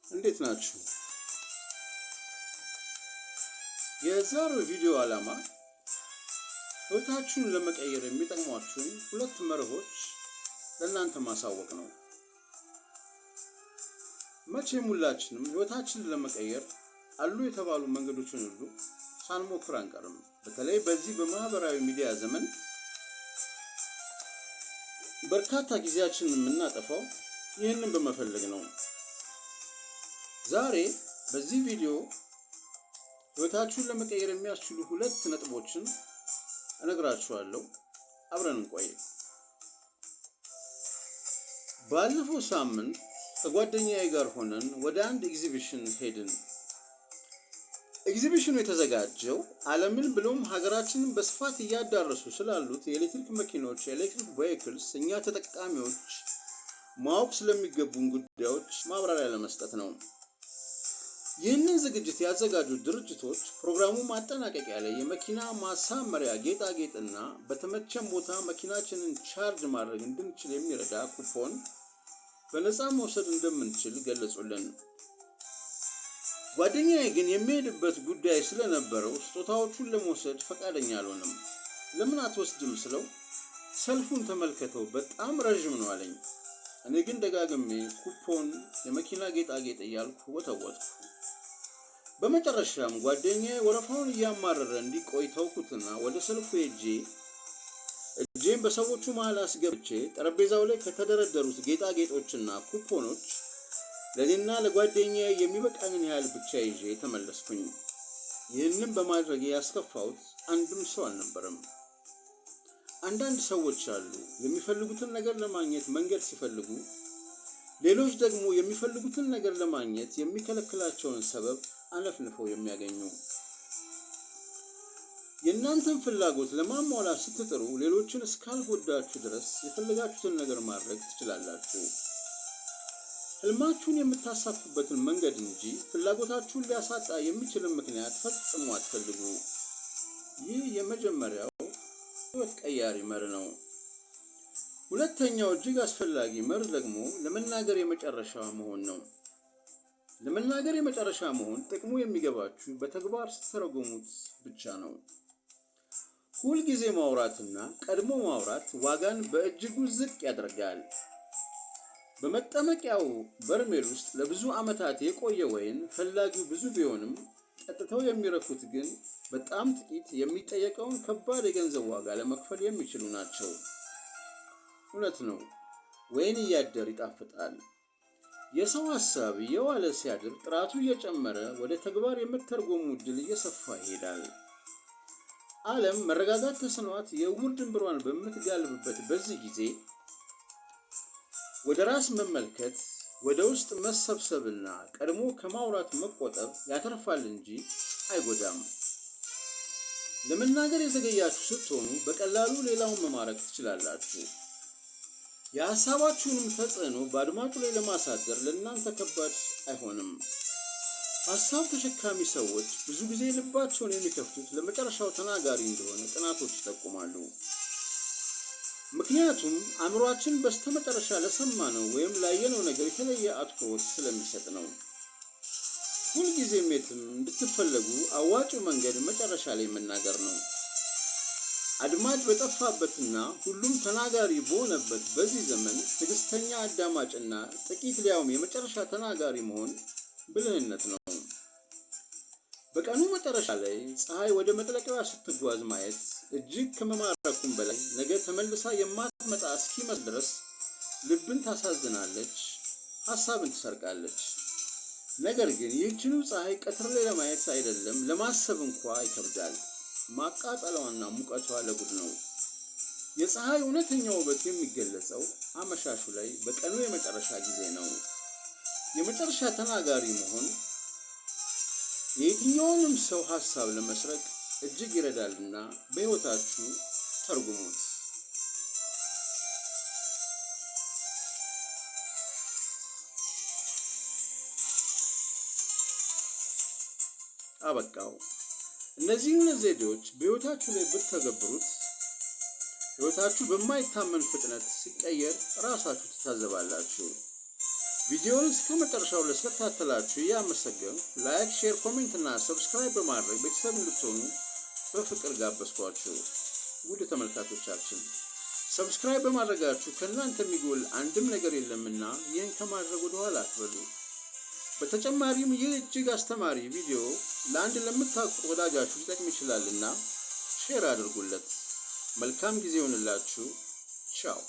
እንዴት ናችሁ? የዛሬው ቪዲዮ ዓላማ ህይወታችሁን ለመቀየር የሚጠቅሟችሁን ሁለት መርሆች ለእናንተ ማሳወቅ ነው። መቼም ሁላችንም ህይወታችንን ለመቀየር አሉ የተባሉ መንገዶችን ሁሉ ሳንሞክር አንቀርም። በተለይ በዚህ በማህበራዊ ሚዲያ ዘመን በርካታ ጊዜያችንን የምናጠፋው ይህንን በመፈለግ ነው። ዛሬ በዚህ ቪዲዮ ህይወታችሁን ለመቀየር የሚያስችሉ ሁለት ነጥቦችን እነግራችኋለሁ። አብረን እንቆይ። ባለፈው ሳምንት ከጓደኛዬ ጋር ሆነን ወደ አንድ ኤግዚቢሽን ሄድን። ኤግዚቢሽኑ የተዘጋጀው ዓለምን ብሎም ሀገራችንን በስፋት እያዳረሱ ስላሉት የኤሌክትሪክ መኪኖች ኤሌክትሪክ ቬሂክልስ እኛ ተጠቃሚዎች ማወቅ ስለሚገቡን ጉዳዮች ማብራሪያ ለመስጠት ነው። ይህንን ዝግጅት ያዘጋጁት ድርጅቶች ፕሮግራሙ ማጠናቀቂያ ላይ የመኪና ማሳመሪያ ጌጣጌጥና በተመቸን ቦታ መኪናችንን ቻርጅ ማድረግ እንድንችል የሚረዳ ኩፖን በነፃ መውሰድ እንደምንችል ገለጹልን። ጓደኛዬ ግን የሚሄድበት ጉዳይ ስለነበረው ስጦታዎቹን ለመውሰድ ፈቃደኛ አልሆነም። ለምን አትወስድም ስለው ሰልፉን ተመልከተው በጣም ረዥም ነው አለኝ። እኔ ግን ደጋግሜ ኩፖን፣ የመኪና ጌጣጌጥ እያልኩ ወተወትኩ። በመጨረሻም ጓደኛዬ ወረፋውን እያማረረ እንዲቆይ ተውኩትና ወደ ሰልፉ ሄጄ እጄን በሰዎቹ መሃል አስገብቼ ጠረጴዛው ላይ ከተደረደሩት ጌጣጌጦችና ኩፖኖች ለኔና ለጓደኛዬ የሚበቃኝን ያህል ብቻ ይዤ ተመለስኩኝ። ይህንን በማድረግ ያስከፋሁት አንድም ሰው አልነበረም። አንዳንድ ሰዎች አሉ የሚፈልጉትን ነገር ለማግኘት መንገድ ሲፈልጉ፣ ሌሎች ደግሞ የሚፈልጉትን ነገር ለማግኘት የሚከለክላቸውን ሰበብ አለፍልፈው የሚያገኙ። የእናንተን ፍላጎት ለማሟላት ስትጥሩ ሌሎችን እስካልጎዳችሁ ድረስ የፈለጋችሁትን ነገር ማድረግ ትችላላችሁ። ህልማችሁን የምታሳኩበትን መንገድ እንጂ ፍላጎታችሁን ሊያሳጣ የሚችልን ምክንያት ፈጽሞ አትፈልጉ። ይህ የመጀመሪያው ህይወት ቀያሪ መርህ ነው። ሁለተኛው እጅግ አስፈላጊ መርህ ደግሞ ለመናገር የመጨረሻ መሆን ነው። ለመናገር የመጨረሻ መሆን ጥቅሙ የሚገባችሁ በተግባር ስትተረጉሙት ብቻ ነው። ሁልጊዜ ማውራትና ቀድሞ ማውራት ዋጋን በእጅጉ ዝቅ ያደርጋል። በመጠመቂያው በርሜል ውስጥ ለብዙ ዓመታት የቆየ ወይን ፈላጊው ብዙ ቢሆንም ጠጥተው የሚረኩት ግን በጣም ጥቂት የሚጠየቀውን ከባድ የገንዘብ ዋጋ ለመክፈል የሚችሉ ናቸው። እውነት ነው፣ ወይን እያደር ይጣፍጣል። የሰው ሐሳብ እየዋለ ሲያድር ጥራቱ እየጨመረ ወደ ተግባር የመተርጎሙ ዕድል እየሰፋ ይሄዳል። ዓለም መረጋጋት ተስኗት የዕውር ድንብሯን በምትጋልብበት በዚህ ጊዜ ወደ ራስ መመልከት፣ ወደ ውስጥ መሰብሰብና ቀድሞ ከማውራት መቆጠብ ያተርፋል እንጂ አይጎዳም። ለመናገር የዘገያችሁ ስትሆኑ በቀላሉ ሌላውን መማረክ ትችላላችሁ። የሐሳባችሁንም ተጽዕኖ በአድማጩ ላይ ለማሳደር ለእናንተ ከባድ አይሆንም። ሐሳብ ተሸካሚ ሰዎች ብዙ ጊዜ ልባቸውን የሚከፍቱት ለመጨረሻው ተናጋሪ እንደሆነ ጥናቶች ይጠቁማሉ። ምክንያቱም አእምሯችን በስተመጨረሻ ለሰማነው ወይም ላየነው ነገር የተለየ አትኩሮት ስለሚሰጥ ነው። ሁልጊዜም የትም እንድትፈለጉ አዋጭው መንገድ መጨረሻ ላይ መናገር ነው። አድማጭ በጠፋበትና ሁሉም ተናጋሪ በሆነበት በዚህ ዘመን ትዕግስተኛ አዳማጭና ጥቂት ሊያውም የመጨረሻ ተናጋሪ መሆን ብልህነት ነው። በቀኑ መጨረሻ ላይ ፀሐይ ወደ መጥለቂያዋ ስትጓዝ ማየት እጅግ ከመማረኩም በላይ ነገ ተመልሳ የማትመጣ እስኪመስል ድረስ ልብን ታሳዝናለች፣ ሐሳብን ትሰርቃለች። ነገር ግን ይህችኑ ፀሐይ ቀትር ላይ ለማየት አይደለም ለማሰብ እንኳ ይከብዳል። ማቃጠሏና ሙቀቷ ለጉድ ነው። የፀሐይ እውነተኛ ውበት የሚገለጸው አመሻሹ ላይ በቀኑ የመጨረሻ ጊዜ ነው። የመጨረሻ ተናጋሪ መሆን የየትኛውንም ሰው ሐሳብ ለመስረቅ እጅግ ይረዳልና በሕይወታችሁ ተርጉሙት። አበቃው። እነዚህን ዘዴዎች በሕይወታችሁ ላይ ብትተገብሩት ሕይወታችሁ በማይታመን ፍጥነት ሲቀየር ራሳችሁ ትታዘባላችሁ። ቪዲዮውን እስከ መጨረሻው ስለተከታተላችሁ እያመሰገንኩ ላይክ፣ ሼር፣ ኮሜንት እና ሰብስክራይብ በማድረግ ቤተሰብ እንድትሆኑ በፍቅር ጋበዝኳችሁ። ውድ ተመልካቾቻችን ሰብስክራይብ በማድረጋችሁ ከእናንተ የሚጎል አንድም ነገር የለምና ይህን ከማድረግ ወደ ኋላ አትበሉ። በተጨማሪም ይህ እጅግ አስተማሪ ቪዲዮ ለአንድ ለምታውቁት ወዳጃችሁ ሊጠቅም ይችላልና ሼር አድርጉለት። መልካም ጊዜ ይሁንላችሁ። ቻው።